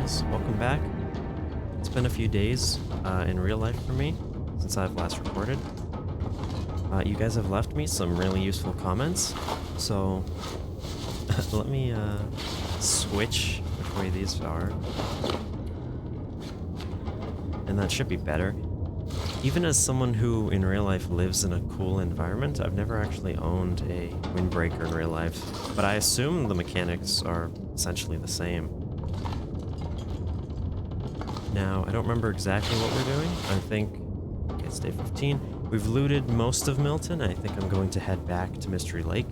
guys, welcome back. It's been a few days in real life for me since I've last recorded. You guys have left me some really useful comments, so let me switch which way these are. And that should be better. Even as someone who in real life lives in a cool environment, I've never actually owned a windbreaker in real life, but I assume the mechanics are essentially the same. Now, I don't remember exactly what we're doing. I think it's day 15. We've looted most of Milton. I think I'm going to head back to Mystery Lake.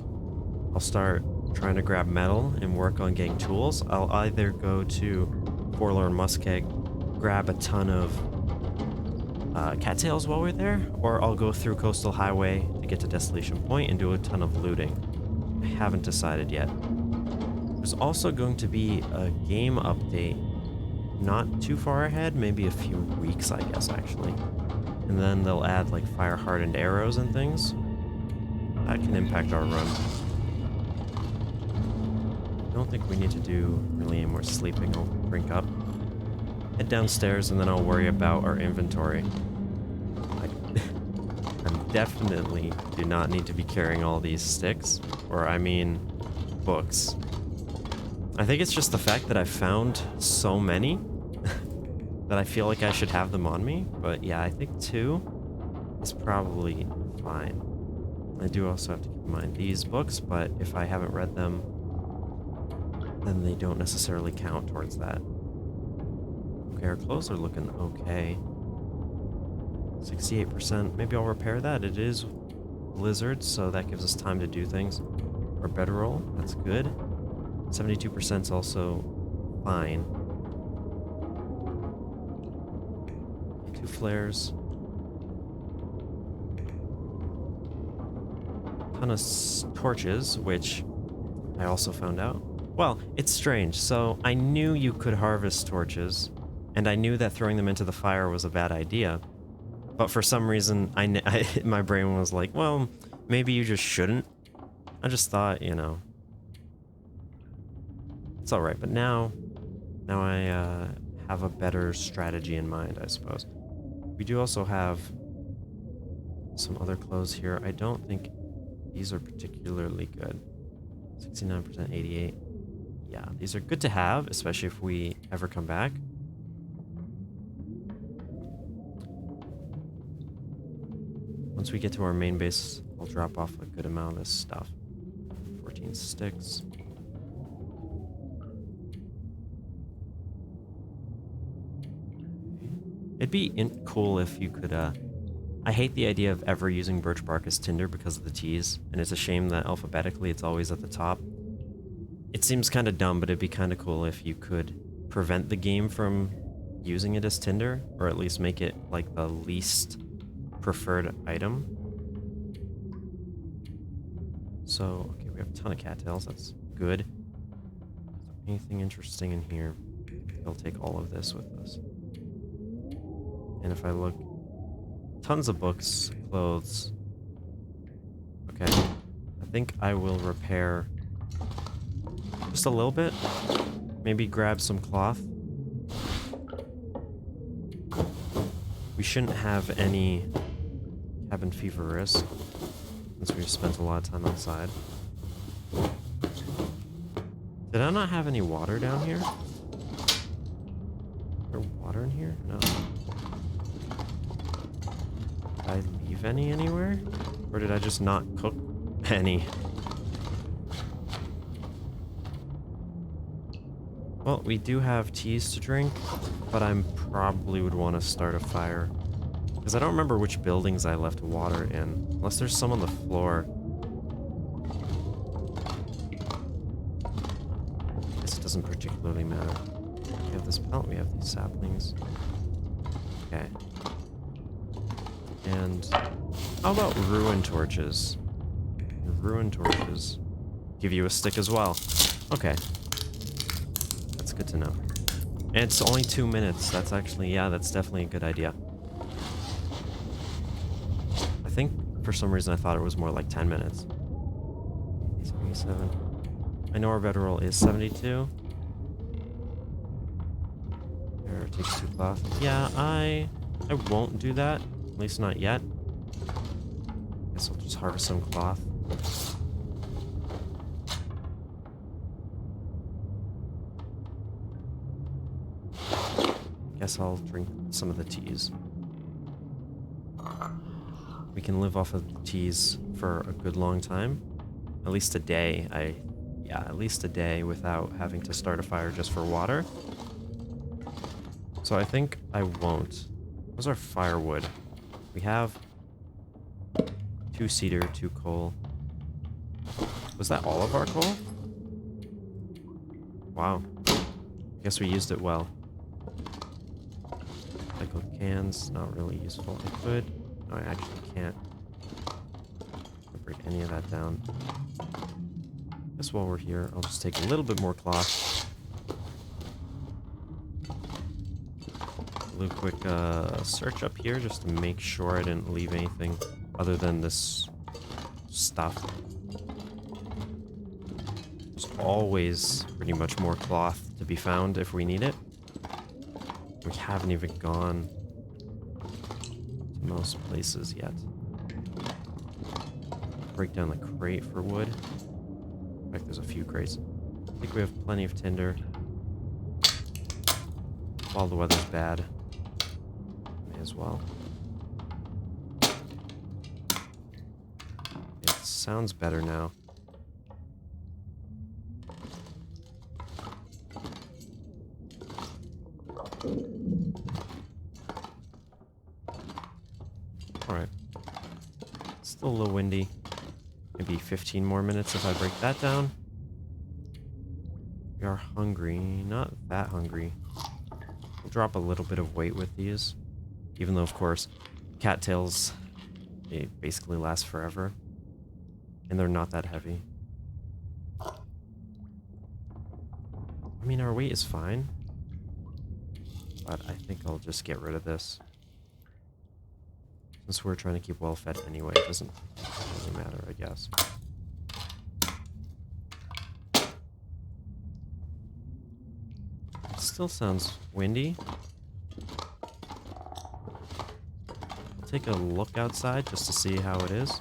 I'll start trying to grab metal and work on getting tools. I'll either go to Forlorn Muskeg, grab a ton of cattails while we're there, or I'll go through Coastal Highway to get to Desolation Point and do a ton of looting. I haven't decided yet. There's also going to be a game update not too far ahead, maybe a few weeks, I guess, actually. And then they'll add like fire-hardened arrows and things. That can impact our run. I don't think we need to do really any more sleeping. I'll drink up, head downstairs, and then I'll worry about our inventory. I definitely do not need to be carrying all these sticks, or I mean books. I think it's just the fact that I've found so many that I feel like I should have them on me, but yeah, I think 2 is probably fine. I do also have to keep in mind these books, but if I haven't read them, then they don't necessarily count towards that. Okay, our clothes are looking okay. 68%. Maybe I'll repair that. It is blizzard, so that gives us time to do things. Our bedroll, that's good. 72% is also fine. 2 flares. Ton of torches, which I also found out. Well, it's strange. So I knew you could harvest torches, and I knew that throwing them into the fire was a bad idea. But for some reason, my brain was like, well, maybe you just shouldn't. I just thought, you know, it's all right. But now I have a better strategy in mind, I suppose. We do also have some other clothes here. I don't think these are particularly good. 69%, 88. Yeah, these are good to have, especially if we ever come back. Once we get to our main base, I'll drop off a good amount of this stuff. 14 sticks. It'd be cool if you could, I hate the idea of ever using birch bark as tinder because of the T's, and it's a shame that alphabetically it's always at the top. It seems kind of dumb, but it'd be kind of cool if you could prevent the game from using it as tinder, or at least make it like the least preferred item. So, okay, we have a ton of cattails, that's good. Anything interesting in here? I'll take all of this with us. And if I look, tons of books, clothes. Okay, I think I will repair just a little bit. Maybe grab some cloth. We shouldn't have any cabin fever risk since we've spent a lot of time outside. Did I not have any water down here? Is there water in here? No. Did I leave any anywhere? Or did I just not cook any? Well, we do have teas to drink, but I probably would want to start a fire. Because I don't remember which buildings I left water in. Unless there's some on the floor. I guess it doesn't particularly matter. We have this pelt, we have these saplings. Okay. And how about ruin torches? Ruin torches give you a stick as well. Okay. That's good to know. And it's only 2 minutes. That's actually, yeah, that's definitely a good idea. I think for some reason I thought it was more like 10 minutes. 77. I know our bedroll is 72. Repair takes 2 cloth. Yeah, I won't do that. At least not yet. Guess I'll just harvest some cloth. Guess I'll drink some of the teas. We can live off of the teas for a good long time. At least a day. Yeah, at least a day without having to start a fire just for water. So I think I won't. What's our firewood? We have 2 cedar, 2 coal. Was that all of our coal? Wow. I guess we used it well. Recycled cans, not really useful. I could. No, I actually can't. Break any of that down. Guess while we're here, I'll just take a little bit more cloth. Do a quick search up here just to make sure I didn't leave anything other than this stuff. There's always pretty much more cloth to be found if we need it. We haven't even gone to most places yet. Break down the crate for wood. In fact, there's a few crates. I think we have plenty of tinder. While the weather's bad, may as well. It sounds better now. Alright. Still a little windy. Maybe 15 more minutes if I break that down. We are hungry. Not that hungry. We'll drop a little bit of weight with these. Even though, of course, cattails, they basically last forever. And they're not that heavy. I mean, our weight is fine. But I think I'll just get rid of this. Since we're trying to keep well fed anyway, it doesn't matter, I guess. It still sounds windy. I'll take a look outside just to see how it is.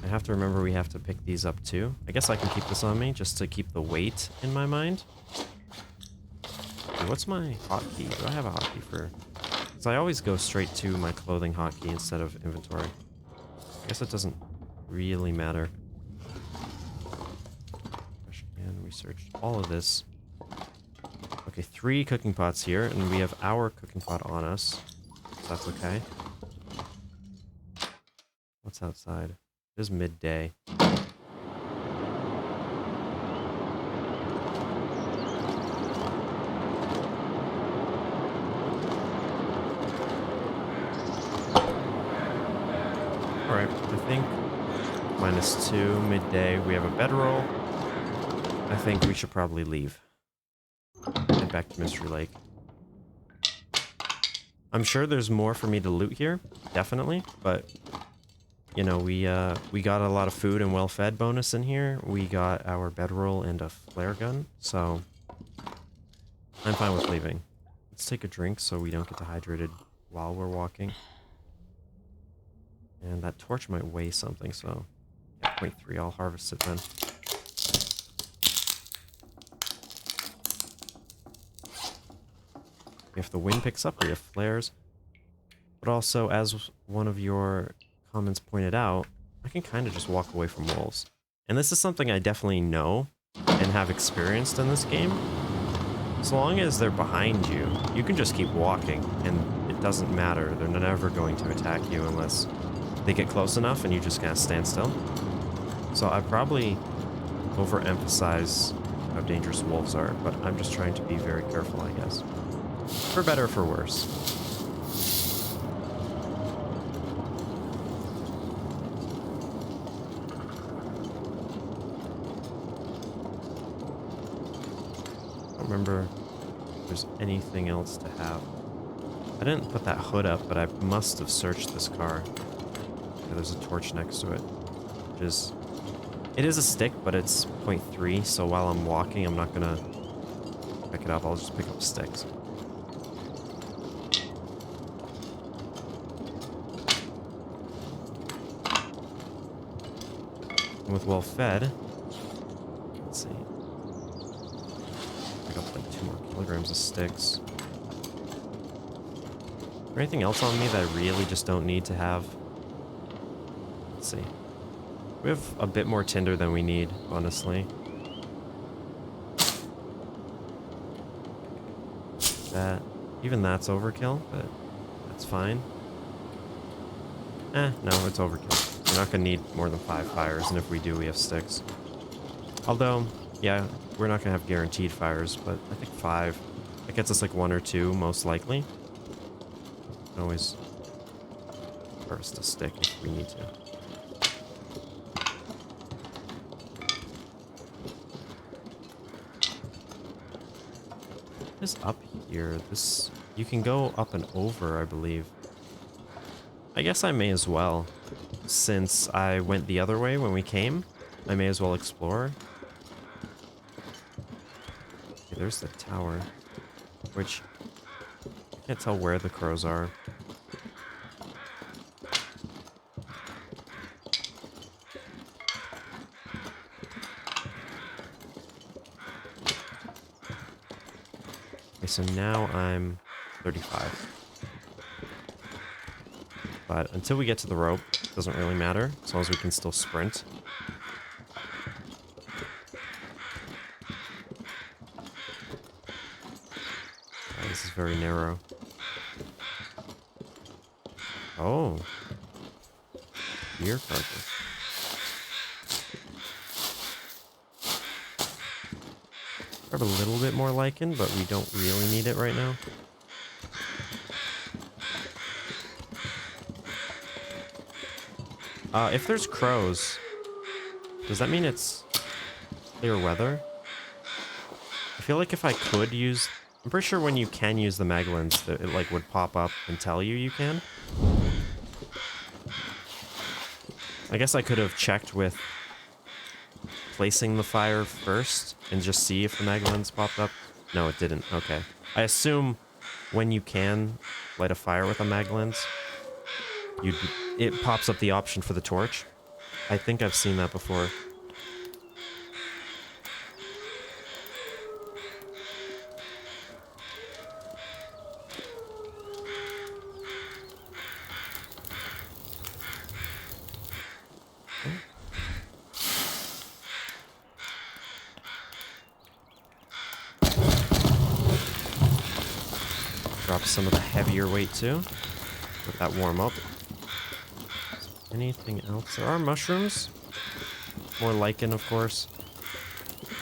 I have to remember we have to pick these up too. I guess I can keep this on me just to keep the weight in my mind. What's my hotkey? Do I have a hotkey for... So I always go straight to my clothing hotkey instead of inventory. I guess it doesn't really matter. And we searched all of this. Okay, 3 cooking pots here, and we have our cooking pot on us. So that's okay. What's outside? It is midday. Alright, I think -2, midday. We have a bedroll. I think we should probably leave. Head back to Mystery Lake. I'm sure there's more for me to loot here, definitely, but you know, we got a lot of food and well-fed bonus in here. We got our bedroll and a flare gun, so I'm fine with leaving. Let's take a drink so we don't get dehydrated while we're walking. And that torch might weigh something, so yeah, 0.3, I'll harvest it then. If the wind picks up, we have flares. But also, as one of your comments pointed out, I can kind of just walk away from wolves. And this is something I definitely know and have experienced in this game. So long as they're behind you, you can just keep walking, and it doesn't matter. They're never going to attack you unless they get close enough and you just kind of stand still. So I probably overemphasize how dangerous wolves are, but I'm just trying to be very careful, I guess. For better or for worse. I don't remember if there's anything else to have. I didn't put that hood up, but I must have searched this car. Yeah, there's a torch next to it, which is... It is a stick, but it's 0.3, so while I'm walking, I'm not gonna pick it up. I'll just pick up sticks. And with well fed, let's see. Pick up like 2 more kilograms of sticks. Is there anything else on me that I really just don't need to have? Let's see. We have a bit more tinder than we need, honestly. Even that's overkill, but that's fine. No, it's overkill. We're not gonna need more than 5 fires, and if we do, we have sticks. Although, yeah, we're not gonna have guaranteed fires, but I think 5. That gets us like 1 or 2, most likely. Can always burst a stick if we need to. What is up here? This, you can go up and over, I believe. I guess I may as well. Since I went the other way when we came, I may as well explore. Okay, there's the tower, which I can't tell where the crows are. Okay, so now I'm 35. But until we get to the rope, it doesn't really matter, as long as we can still sprint. Oh, this is very narrow. Oh. Deer carcass. Grab a little bit more lichen, but we don't really need it right now. If there's crows, does that mean it's clear weather? I feel like if I could use... I'm pretty sure when you can use the maglins, that it like would pop up and tell you can. I guess I could have checked with placing the fire first and just see if the maglins popped up. No, it didn't. Okay. I assume when you can light a fire with a maglins, it pops up the option for the torch. I think I've seen that before. Drop some of the heavier weight too. Let that warm up. Anything else? There are mushrooms. More lichen, of course.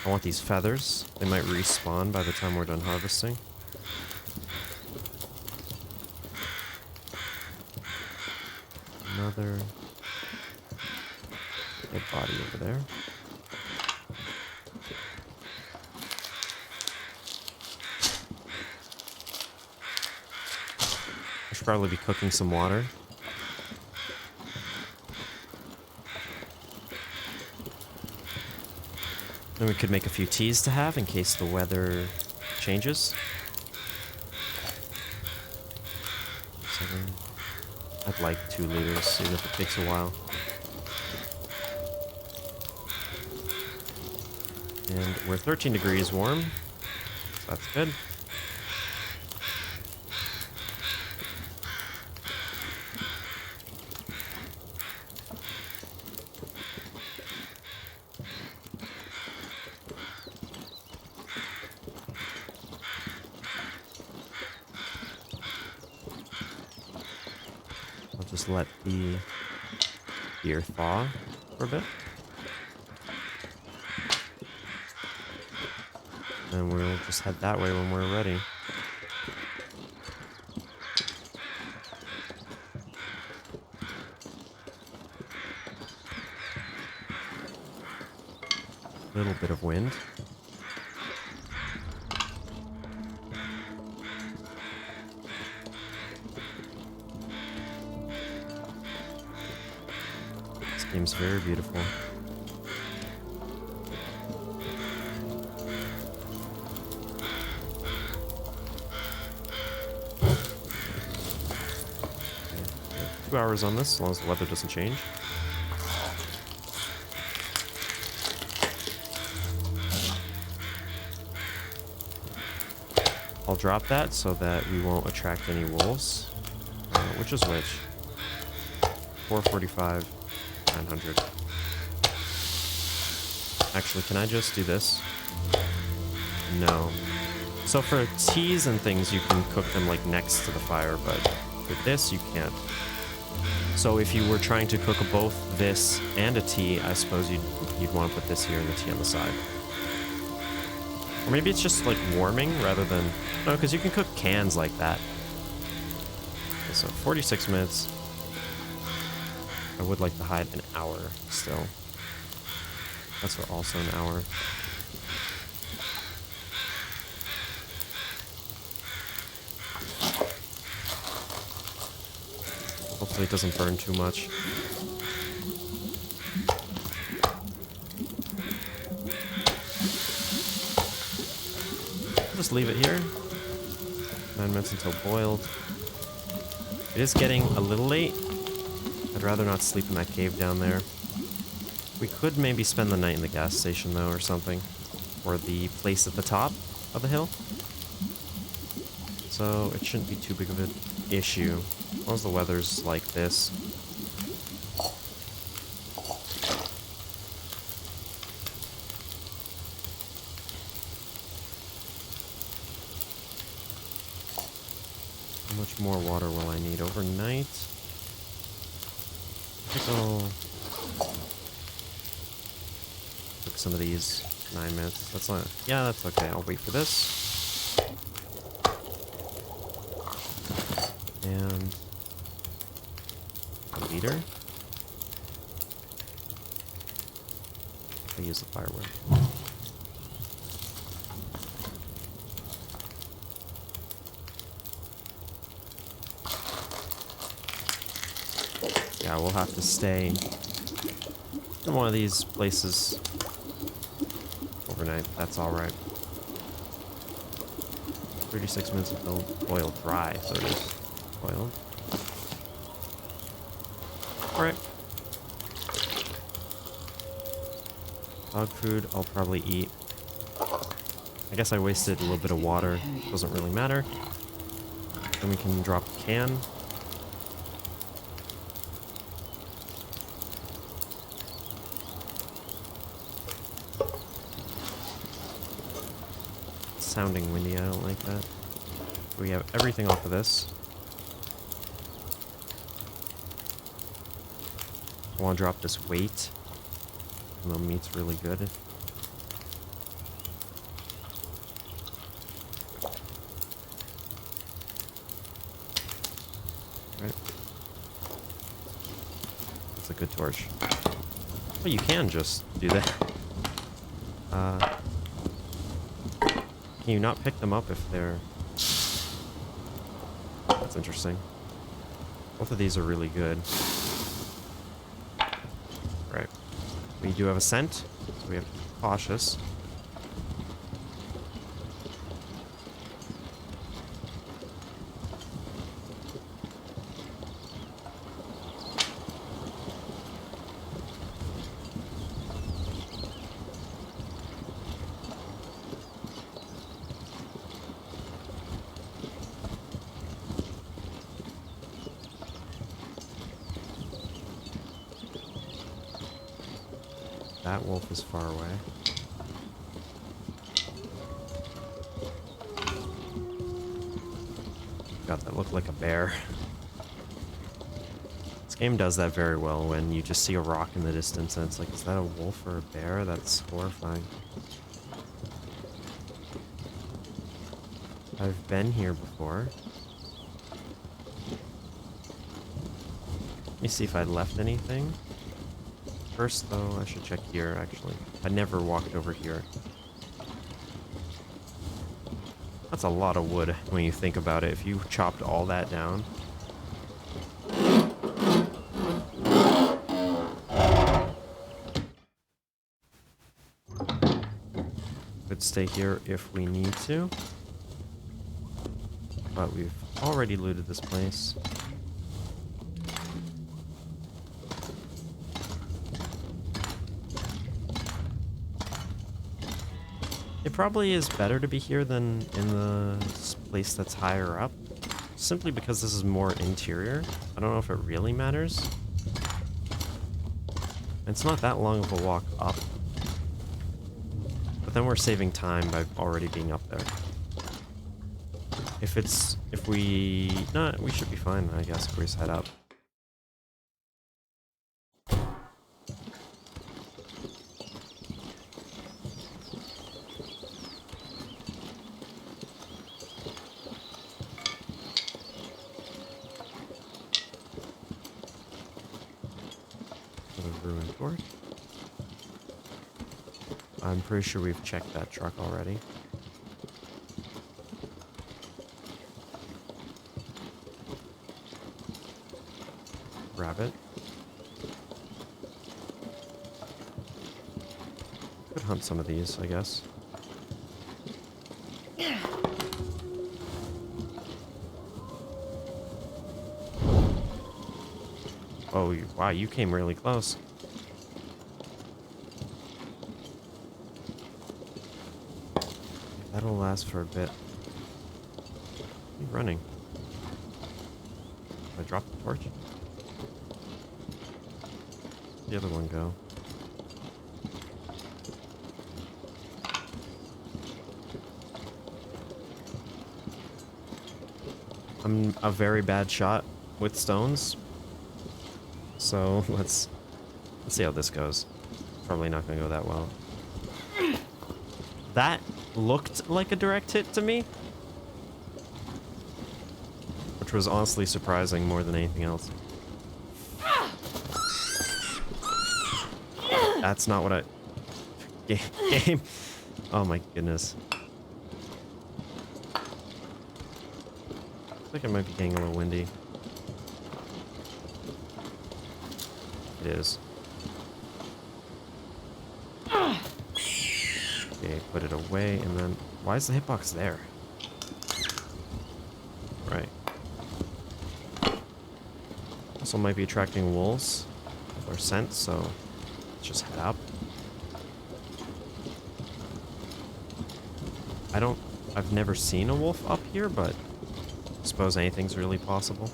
I want these feathers. They might respawn by the time we're done harvesting. Another dead body over there. I should probably be cooking some water. Then we could make a few teas to have in case the weather changes. 7. I'd like 2 liters, even if it takes a while. And we're 13 degrees warm, so that's good. Just let the beer thaw for a bit. And we'll just head that way when we're ready. A little bit of wind. Game's very beautiful. 2 hours on this, as long as the weather doesn't change. I'll drop that so that we won't attract any wolves. Which is which? 445, 900. Actually, can I just do this? No. So for teas and things, you can cook them like next to the fire, but with this, you can't. So if you were trying to cook both this and a tea, I suppose you'd want to put this here and the tea on the side. Or maybe it's just like warming rather than... No, because you can cook cans like that. Okay, so 46 minutes. I would like to hide an hour still. That's for also an hour. Hopefully it doesn't burn too much. Just leave it here. 9 minutes until boiled. It is getting a little late. I'd rather not sleep in that cave down there. We could maybe spend the night in the gas station though or something. Or the place at the top of the hill. So it shouldn't be too big of an issue. As long as the weather's like this. How much more water will I need overnight? I think I'll cook some of these. 9 minutes. That's not... Yeah, that's okay. I'll wait for this. And... a liter. I use the firewood. Yeah, we'll have to stay in one of these places overnight. That's all right. 36 minutes until boiled dry, so it is boiled. All right. Dog food I'll probably eat. I guess I wasted a little bit of water. Doesn't really matter. Then we can drop a can. Sounding windy, I don't like that. So we have everything off of this. I want to drop this weight. And the meat's really good. Right. That's a good torch. Well, you can just do that. Can you not pick them up if they're... That's interesting. Both of these are really good. Right. We do have a scent, so we have to be cautious. That wolf is far away. God, that looked like a bear. This game does that very well when you just see a rock in the distance and it's like, is that a wolf or a bear? That's horrifying. I've been here before. Let me see if I left anything. First, though, I should check here, actually. I never walked over here. That's a lot of wood when you think about it. If you chopped all that down. Could stay here if we need to. But we've already looted this place. probably is better to be here than in the place that's higher up, simply because this is more interior. I don't know if it really matters. It's not that long of a walk up. But then we're saving time by already being up there. We should be fine, I guess, if we just head up. Another ruined torch. I'm pretty sure we've checked that truck already. Grab it. Could hunt some of these, I guess. Oh, wow, you came really close. That'll last for a bit. Keep running. Did I drop the torch? The other one go? I'm a very bad shot with stones. So let's see how this goes. Probably not gonna go that well. That looked like a direct hit to me, which was honestly surprising more than anything else. That's not what I... Game. Oh my goodness. I think it might be getting a little windy. It is. Okay, put it away, and then... Why is the hitbox there? Right. Also might be attracting wolves with our scent, so... Let's just head up. I've never seen a wolf up here, but I suppose anything's really possible.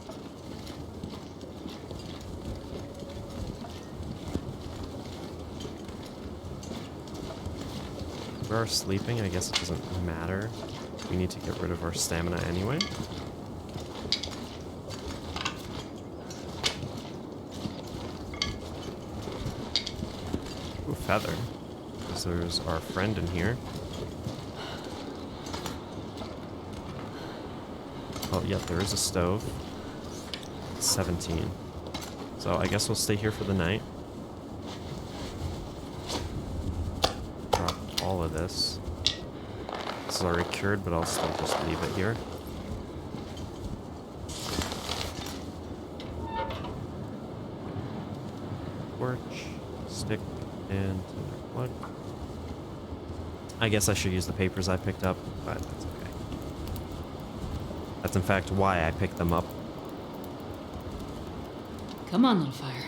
We are sleeping, I guess it doesn't matter. We need to get rid of our stamina anyway. Ooh, feather. Because there's our friend in here. Oh, yeah, there is a stove. 17. So I guess we'll stay here for the night. Drop all of this. This is already cured, but I'll still just leave it here. Torch, stick, and plug. I guess I should use the papers I picked up, but that's okay. That's in fact why I picked them up. Come on, little fire.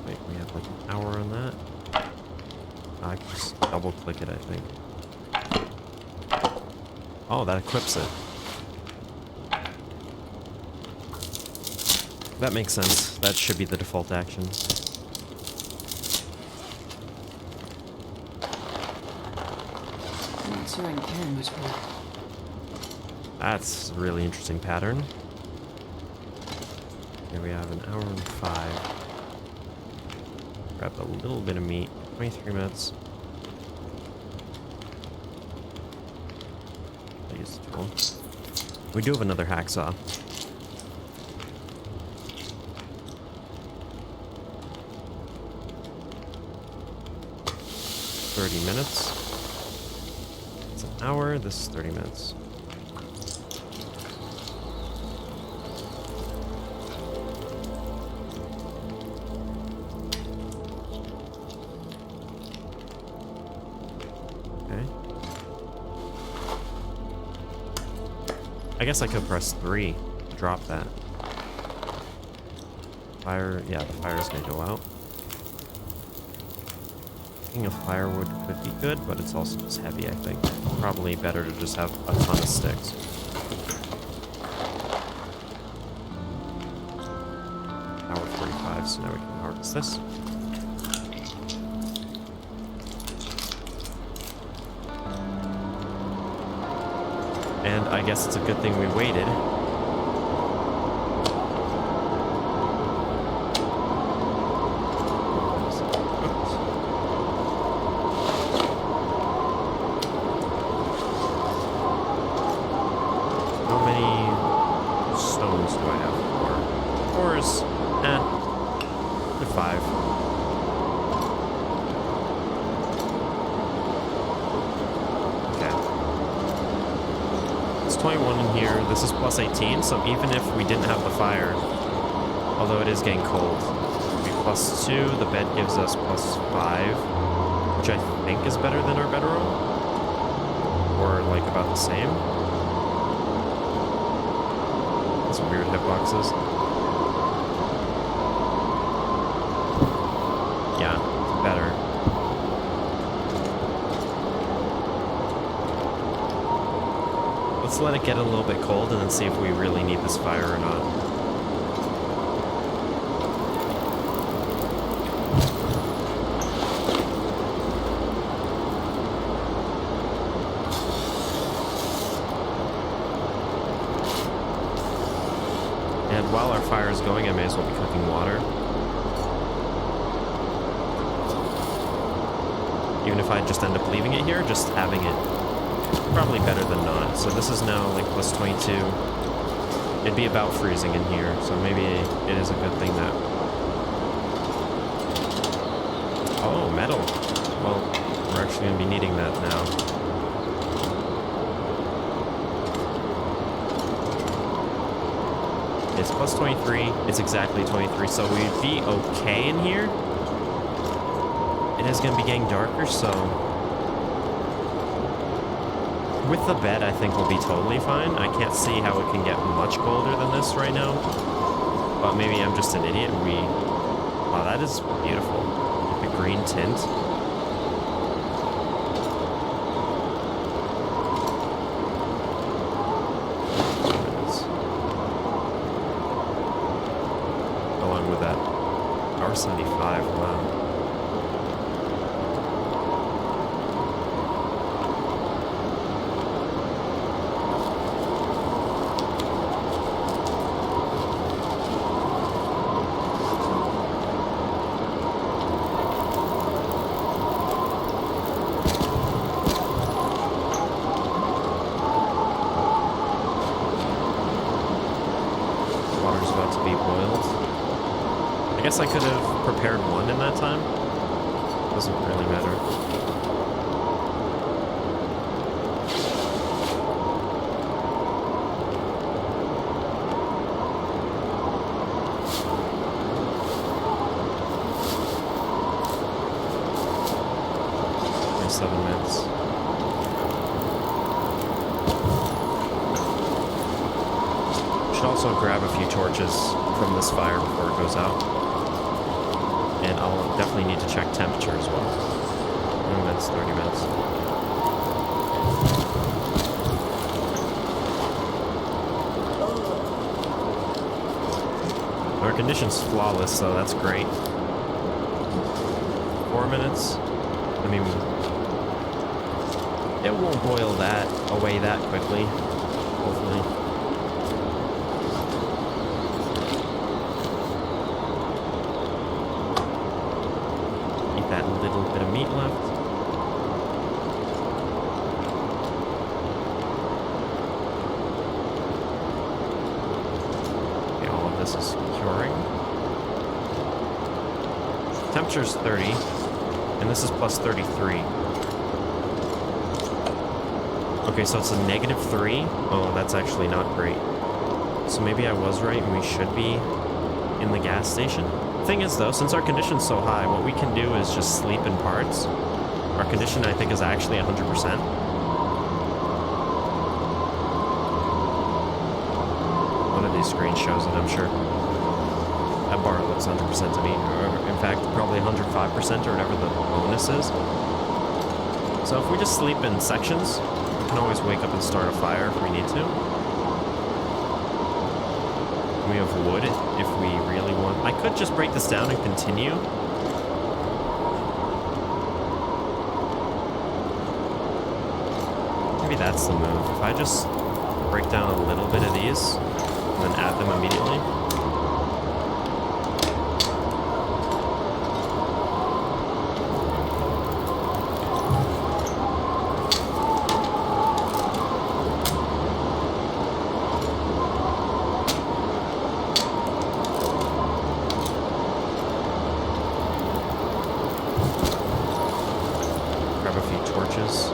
Wait, we have like an hour on that. I can just double click it, I think. Oh, that equips it. That makes sense. That should be the default action. I'm not sure I can carry much more. That's a really interesting pattern. Here we have an hour and 5. Grab a little bit of meat. 23 minutes. I use the tool. We do have another hacksaw. 30 minutes. It's an hour. This is 30 minutes. Okay. I guess I could press 3 to drop that. Fire, yeah, the fire's gonna go out. Thinking of firewood could be good, but it's also just heavy, I think. Probably better to just have a ton of sticks. Now we're 45, so now we can harvest this. And I guess it's a good thing we waited. How many stones do I have? Four is, they're 5. Okay. It's 21 in here. This is plus 18, so even if we didn't have the fire, although it is getting cold, it'd be plus 2. The bed gives us plus 5, which I think is better than our bedroll, or like about the same. Some weird hitboxes. Yeah, better. Let's let it get a little bit cold and then see if we really need this fire or not. And while our fire is going, I may as well be cooking water. Even if I just end up leaving it here, just having it, probably better than not. So this is now like plus 22. It'd be about freezing in here, so maybe it is a good thing that... Oh, metal. Well, we're actually going to be needing that now. It's plus 23. It's exactly 23, so we'd be okay in here. It is going to be getting darker, so... With the bed, I think we'll be totally fine. I can't see how it can get much colder than this right now. But maybe I'm just an idiot and we... Wow, that is beautiful. The green tint. Along with that. Hour 75, wow. I guess I could have prepared one in that time. Doesn't really matter. There's 7 minutes. Should also grab a few torches from this fire before it goes out. And I'll definitely need to check temperature as well. 20 minutes, 30 minutes. Our condition's flawless, so that's great. 4 minutes. I mean, it won't boil that away that quickly, hopefully. That little bit of meat left. Okay, all of this is curing. Temperature's 30, and this is plus 33. Okay, so it's a -3. Oh, that's actually not great. So maybe I was right, and we should be in the gas station. Thing is though, since our condition's so high, what we can do is just sleep in parts. Our condition, I think, is actually 100%. these screens shows it, I'm sure. That bar looks 100% to me, or in fact, probably 105% or whatever the bonus is. So if we just sleep in sections, we can always wake up and start a fire if we need to. We have wood if we really want. I could just break this down and continue. Maybe that's the move. If I just break down a little bit of these and then add them immediately. Grab a few torches.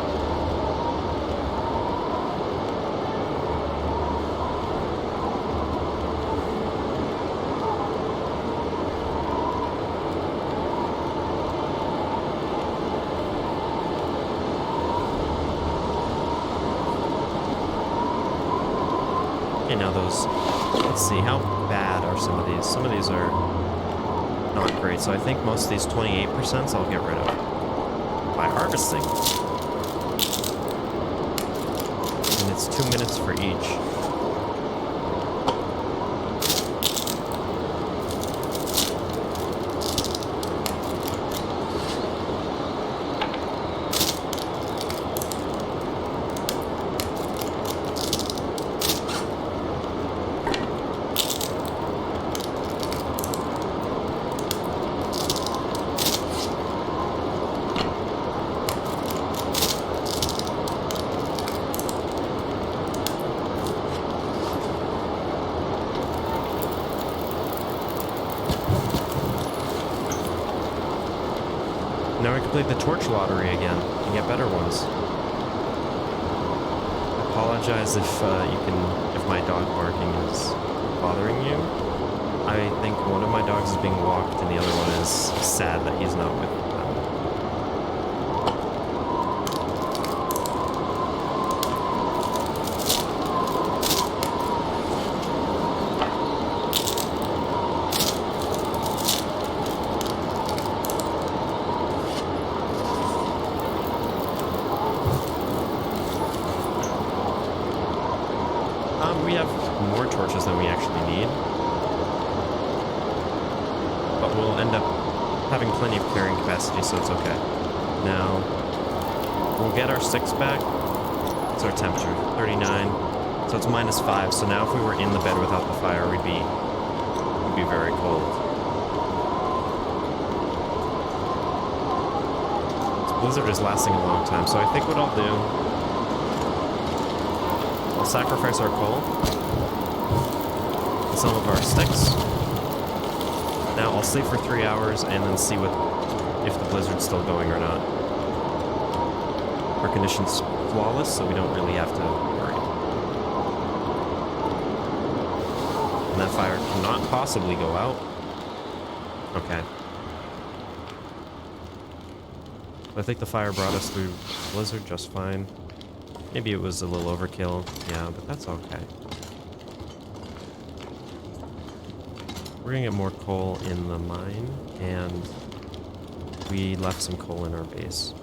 Okay, now those, let's see, how bad are some of these? Some of these are not great, so I think most of these 28% I'll get rid of by harvesting. And it's 2 minutes for each. Now we can play the torch lottery again and get better ones. I apologize if my dog barking is bothering you. I think one of my dogs is being walked and the other one is sad that he's not with them. We have more torches than we actually need. But we'll end up having plenty of carrying capacity, so it's okay. Now, we'll get our sticks back. It's our temperature, 39. So it's -5. So now if we were in the bed without the fire, we'd be very cold. This blizzard is lasting a long time, so I think what I'll do, I'll sacrifice our coal and some of our sticks. Now I'll sleep for 3 hours and then see if the blizzard's still going or not. Our condition's flawless, so we don't really have to worry. And that fire cannot possibly go out. Okay. I think the fire brought us through the blizzard just fine. Maybe it was a little overkill, yeah, but that's okay. We're gonna get more coal in the mine, and we left some coal in our base.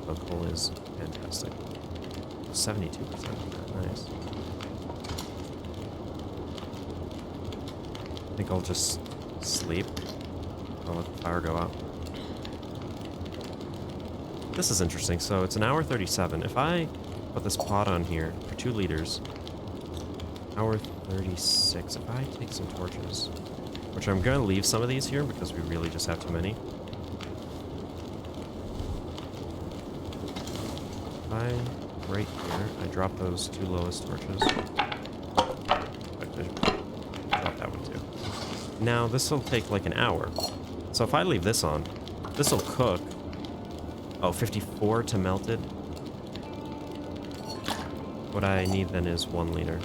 So coal is fantastic. 72% of that, nice. I think I'll just sleep. I'll let the fire go out. This is interesting, so it's 1:37. If I put this pot on here for 2 liters, 1:36. If I take some torches, which I'm going to leave some of these here because we really just have too many. If I, right here, I drop those 2 lowest torches. Drop that one too. Now this will take like an hour. So if I leave this on, this will cook. Oh, 54 to melted. What I need then is 1 liter.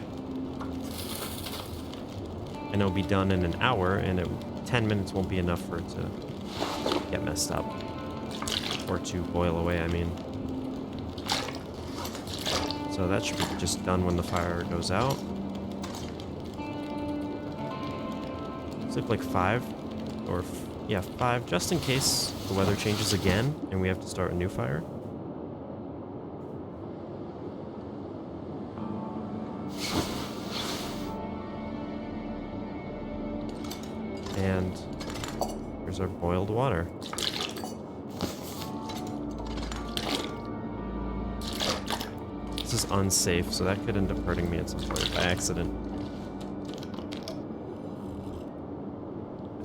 And it'll be done in an hour, and 10 minutes won't be enough for it to get messed up. Or to boil away, I mean. So that should be just done when the fire goes out. Took like 5 or yeah, 5 just in case the weather changes again and we have to start a new fire. And here's our boiled water. This is unsafe, so that could end up hurting me at some point by accident.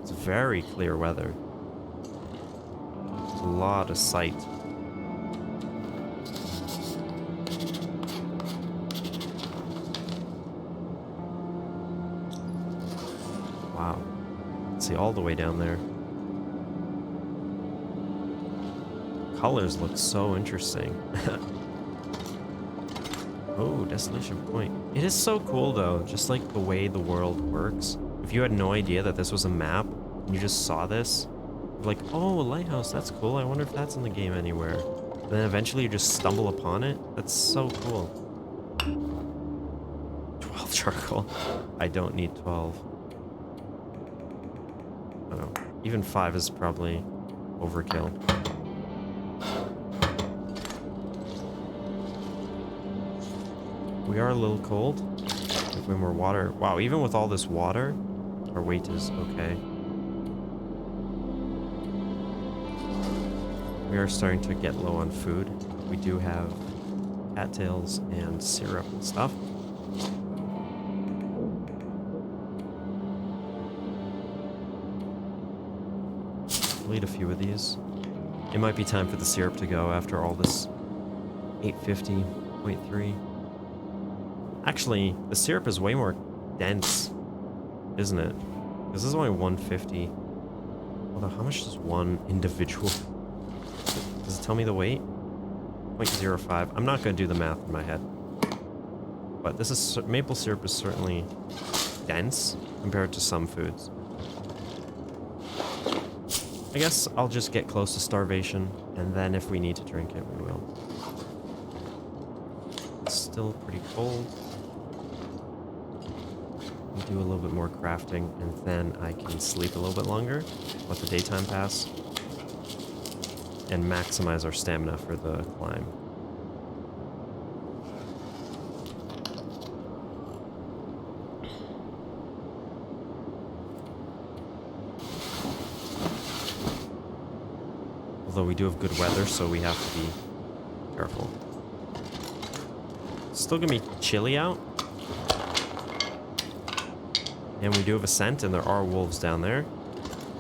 It's very clear weather. There's a lot of sight. Wow. See all the way down there. Colors look so interesting. Oh, Desolation Point. It is so cool though, just like the way the world works. If you had no idea that this was a map and you just saw this, you're like, oh, a lighthouse, that's cool. I wonder if that's in the game anywhere. And then eventually you just stumble upon it. That's so cool. 12 charcoal. I don't need 12. I don't know. Even 5 is probably overkill. We are a little cold. If we have more water. Wow, even with all this water, our weight is okay. We are starting to get low on food. We do have cattails and syrup and stuff. We'll eat a few of these. It might be time for the syrup to go after all this 850.3. Actually, the syrup is way more dense, isn't it? This is only 150. Although, how much does one individual... Does it tell me the weight? 0.05. I'm not going to do the math in my head. But this is... Maple syrup is certainly dense compared to some foods. I guess I'll just get close to starvation, and then if we need to drink it, we will. It's still pretty cold. We'll do a little bit more crafting, and then I can sleep a little bit longer, let the daytime pass, and maximize our stamina for the climb. Although we do have good weather, so we have to be careful. It's still gonna be chilly out. And we do have a scent, and there are wolves down there.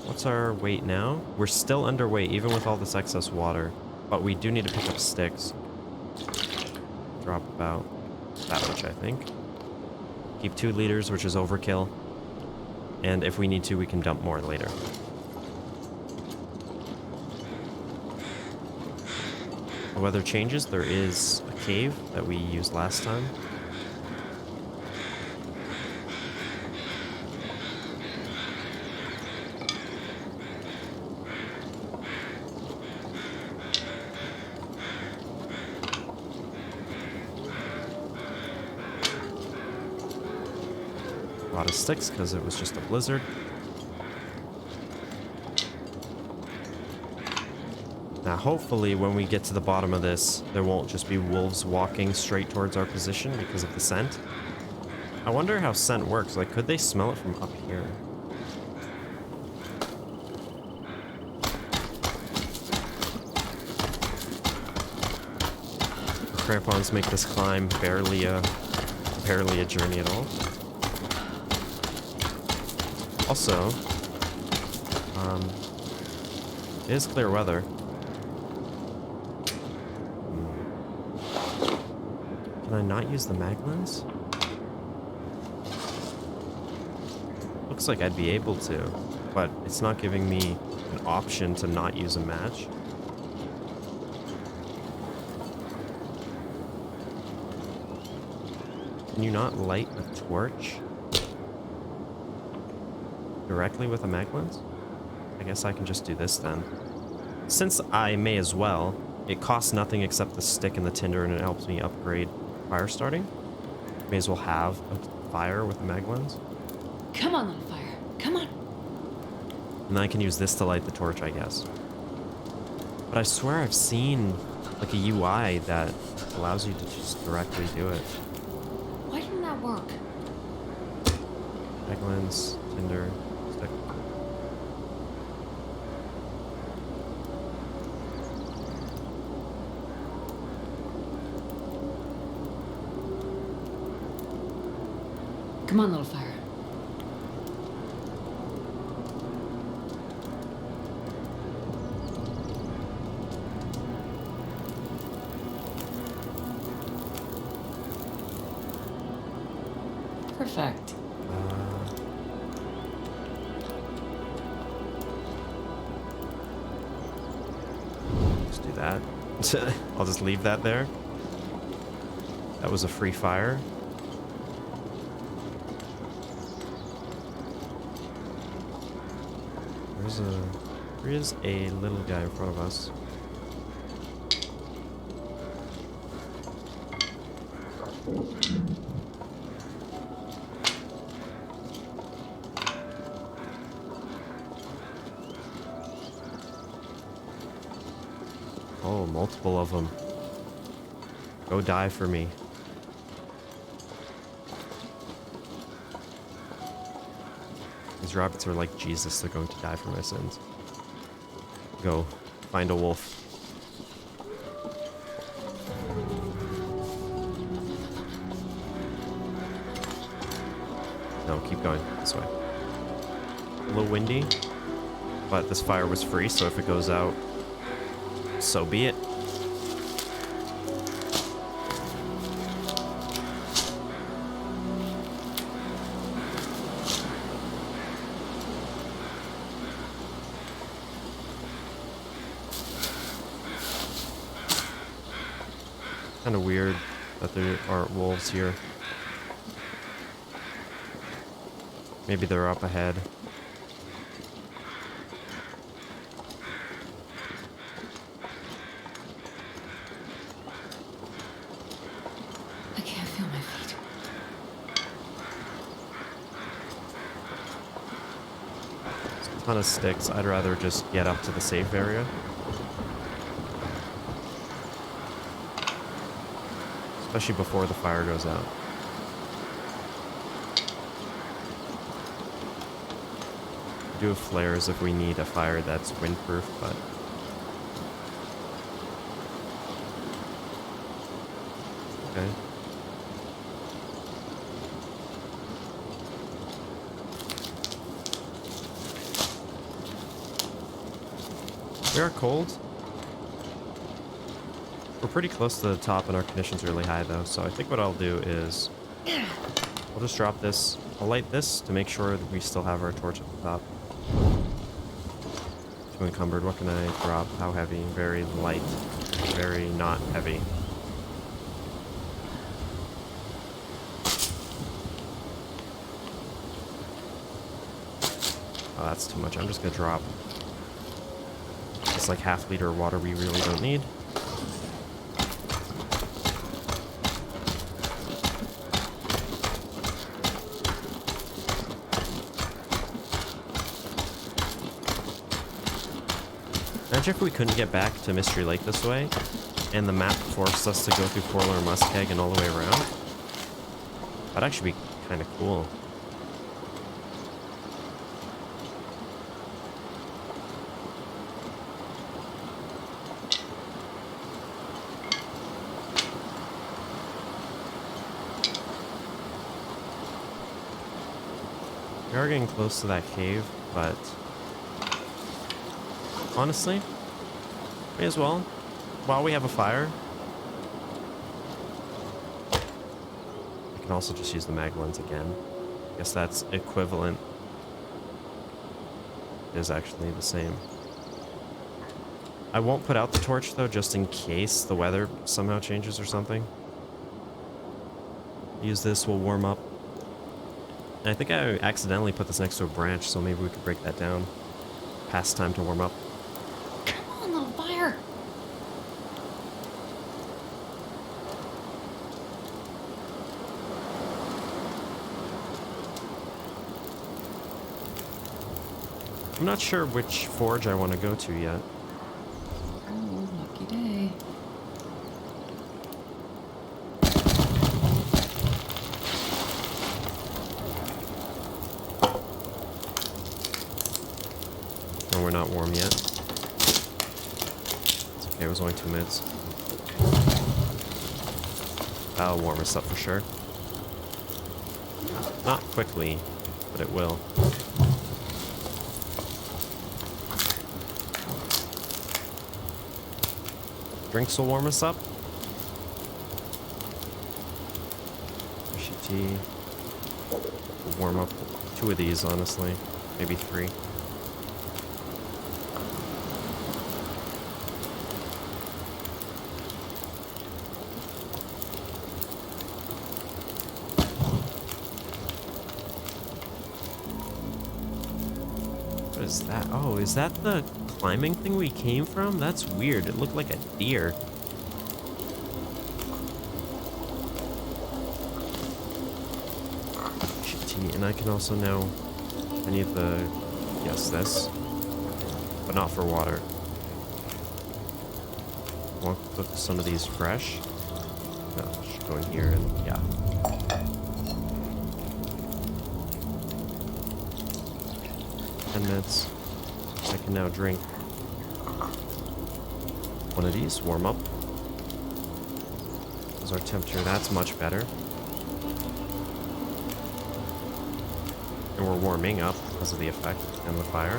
What's our weight now? We're still underweight, even with all this excess water. But we do need to pick up sticks. Drop about that much, I think. Keep 2 liters, which is overkill. And if we need to, we can dump more later. The weather changes. There is a cave that we used last time. A lot of sticks because it was just a blizzard. Now hopefully when we get to the bottom of this, there won't just be wolves walking straight towards our position because of the scent. I wonder how scent works. Like, could they smell it from up here? Crampons make this climb barely a journey at all. Also, it is clear weather. Can I not use the mag lens? Looks like I'd be able to, but it's not giving me an option to not use a match. Can you not light a torch directly with a mag lens? I guess I can just do this then. Since I may as well, it costs nothing except the stick and the tinder, and it helps me upgrade fire starting. May as well have a fire with a mag lens. Come on, little fire. Come on. And then I can use this to light the torch, I guess. But I swear I've seen like a UI that allows you to just directly do it. Why didn't that work? Egg lens, tinder, stick. Come on, little fire. Perfect. Just do that. I'll just leave that there. That was a free fire. There is a little guy in front of us. Oh, multiple of them. Go die for me. These rabbits are like Jesus, they're going to die for my sins. Go, find a wolf. No, keep going, this way. A little windy, but this fire was free, so if it goes out, so be it. Kind of weird that there aren't wolves here. Maybe they're up ahead. I can't feel my feet. There's a ton of sticks. I'd rather just get up to the safe area. Especially before the fire goes out. Do have flares if we need a fire that's windproof, but okay. We are cold. We're pretty close to the top and our condition's really high though, so I think what I'll do is I'll just drop this. I'll light this to make sure that we still have our torch at the top. Too encumbered. What can I drop? How heavy? Very light. Very not heavy. Oh, that's too much. I'm just gonna drop. It's like half-liter water we really don't need. Imagine if we couldn't get back to Mystery Lake this way, and the map forced us to go through Portland or Muskeg and all the way around. That'd actually be kind of cool. We are getting close to that cave, but honestly, may as well, while we have a fire. I can also just use the mag lens again. I guess that's equivalent. It is actually the same. I won't put out the torch though, just in case the weather somehow changes or something. Use this, we'll warm up. And I think I accidentally put this next to a branch, so maybe we could break that down. Past time to warm up. Come on, little fire. I'm not sure which forge I want to go to yet. Oh, lucky day. No, we're not warm yet. It's okay, it was only 2 minutes. That'll warm us up for sure. Not quickly, but it will. Drinks will warm us up. Fishy tea. We'll warm up 2 of these, honestly. Maybe 3. What is that? Oh, is that the climbing thing we came from? That's weird. It looked like a deer. Shitty. And I can also now... I need the... Yes, this. But not for water. I want to cook some of these fresh. No, just go in here and... Yeah. Minutes. I can now drink one of these, warm up. There's our temperature, that's much better. And we're warming up because of the effect and the fire.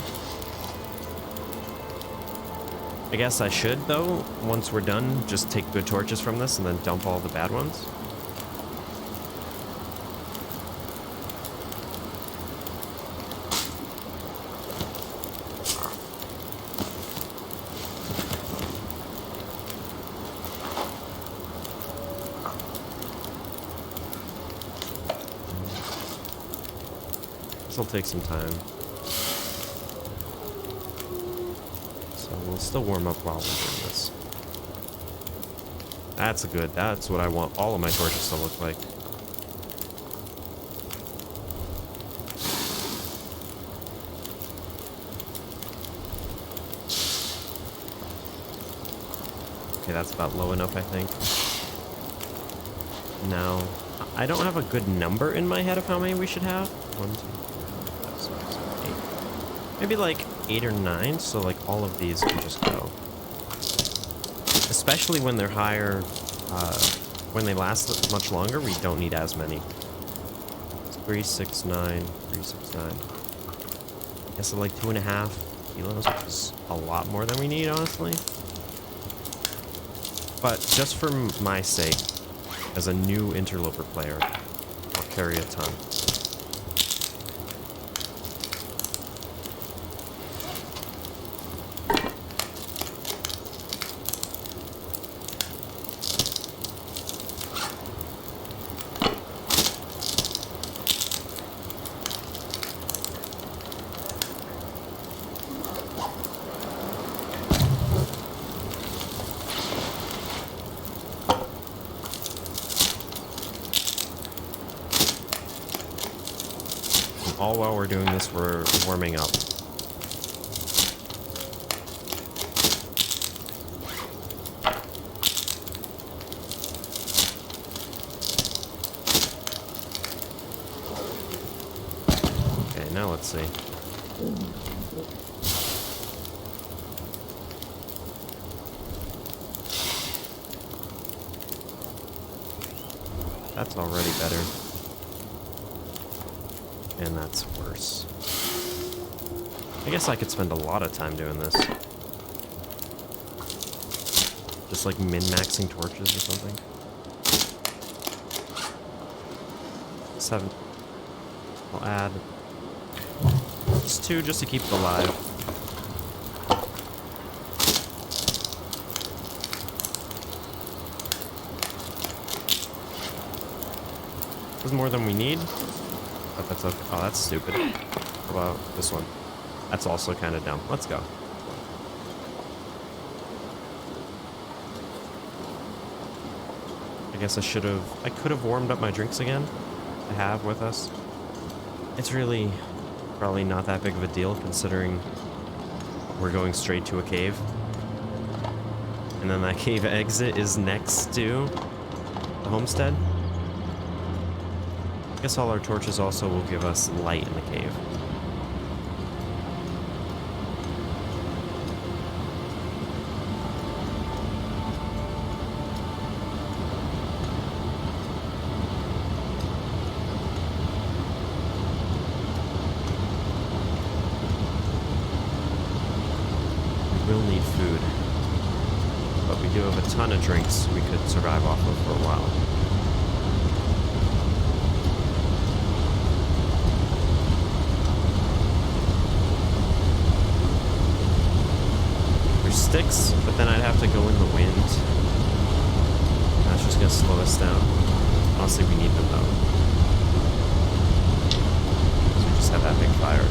I guess I should, though, once we're done, just take good torches from this and then dump all the bad ones. This'll take some time. So we'll still warm up while we're doing this. That's good. That's what I want all of my torches to look like. Okay, that's about low enough, I think. Now, I don't have a good number in my head of how many we should have. 1, 2, 3, 4, 5, 6, 7, 8. Maybe like 8 or 9, so like all of these can just go. Especially when they're higher, when they last much longer, we don't need as many. 3, 6, 9, 3, 6, 9. I guess like 2.5 kilos, which is a lot more than we need, honestly. But just for my sake, as a new Interloper player, I'll carry a ton. All while we're doing this, we're warming up. Okay, now let's see. That's already better. And that's worse. I guess I could spend a lot of time doing this. Just like min-maxing torches or something. 7. I'll add just 2 just to keep it alive. This is more than we need. But that's okay. Oh, that's stupid. How about this one? That's also kind of dumb. Let's go. I guess I could have warmed up my drinks again. I have with us. It's really Probably not that big of a deal considering we're going straight to a cave. And then that cave exit is next to the homestead. I guess all our torches also will give us light in the cave. We will need food. But we do have a ton of drinks we could survive off of for a while. There's sticks, but then I'd have to go in the wind. That's just gonna slow us down. Honestly, we need them though. So we just have that big fire.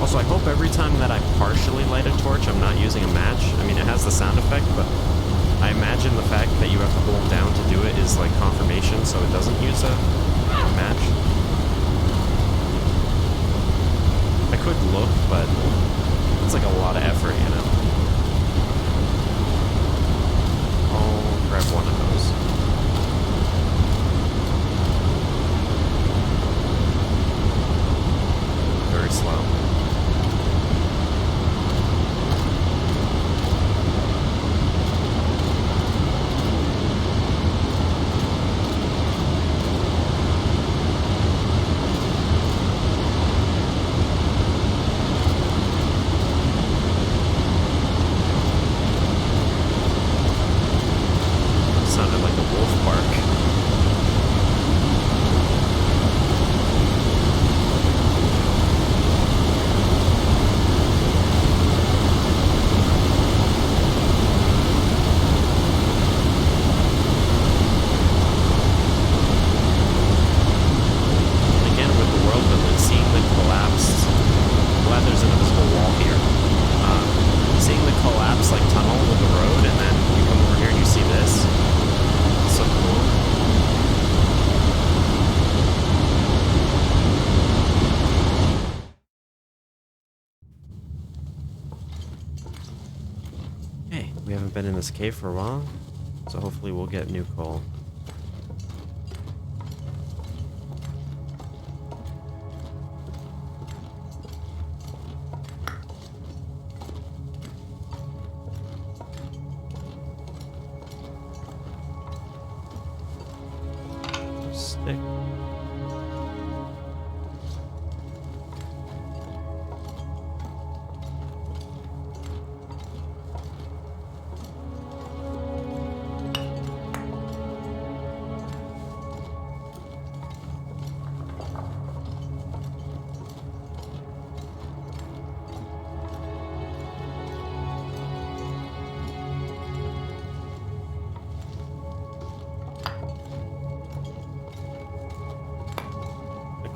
Also, I hope every time that I partially light a torch, I'm not using a match. I mean, it has the sound effect, but I imagine the fact that you have to hold down to do it is like confirmation, so it doesn't use a match. I could look, but it's like a lot of effort, you know? I'll grab one of those. Very slow. Sounded like a wolf bark. Again, with the world building, seeing the collapsed, I'm glad there's an invisible wall here. Seeing the collapse like tunnel with the road, and then you come over here and you see this. So cool. Hey, we haven't been in this cave for a while, so hopefully we'll get new coal. Stick.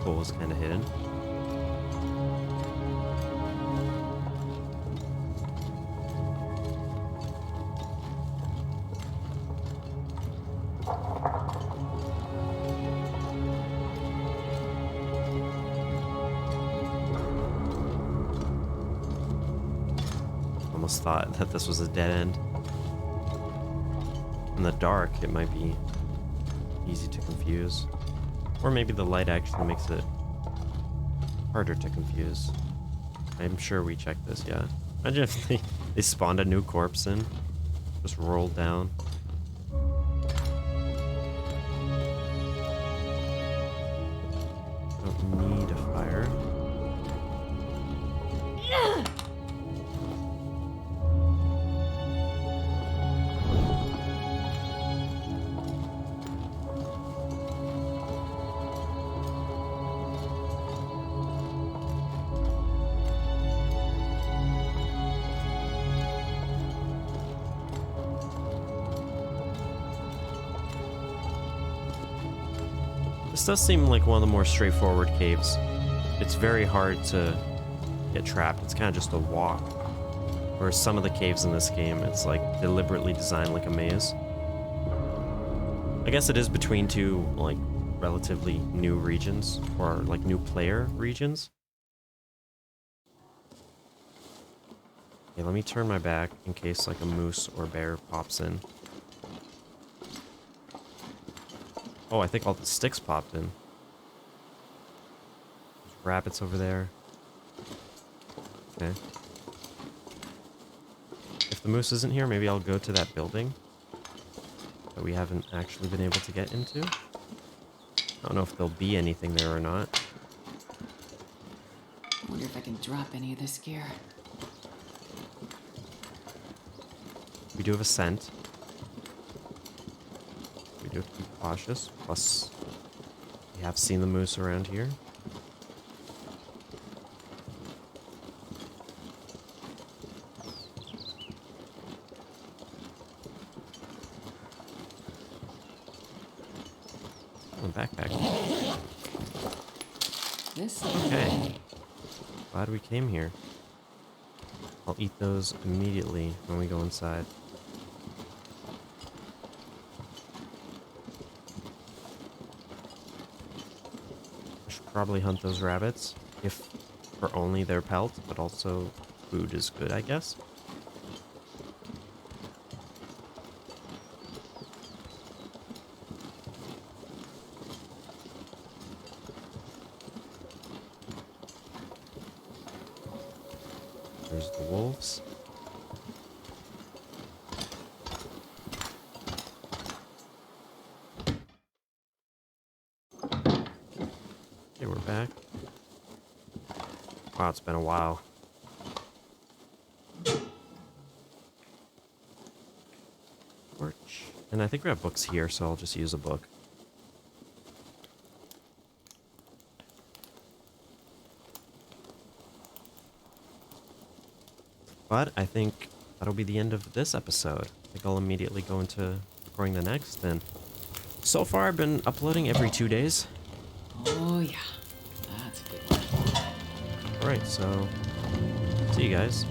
Coal is kind of hidden. Almost thought that this was a dead end. In the dark, it might be easy to confuse. Or maybe the light actually makes it harder to confuse. I'm sure we checked this, yeah. Imagine if they spawned a new corpse in. Just rolled down. Don't need a fire. This does seem like one of the more straightforward caves. It's very hard to get trapped. It's kind of just a walk. Or some of the caves in this game, it's like deliberately designed like a maze. I guess it is between two like relatively new regions, or like new player regions. Okay, let me turn my back in case like a moose or bear pops in. Oh, I think all the sticks popped in. There's rabbits over there. Okay. If the moose isn't here, maybe I'll go to that building that we haven't actually been able to get into. I don't know if there'll be anything there or not. I wonder if I can drop any of this gear. We do have a scent. We do have to be cautious. Plus, we have seen the moose around here. Oh, backpack. This. Okay. Glad we came here. I'll eat those immediately when we go inside. I should probably hunt those rabbits, if for only their pelt, but also food is good, I guess. There's the wolves. Okay, we're back. Wow, it's been a while. Torch. And I think we have books here, so I'll just use a book. But I think that'll be the end of this episode. I think I'll immediately go into recording the next. And so far, I've been uploading every 2 days. Oh, yeah. That's a good one. Alright, so see you guys.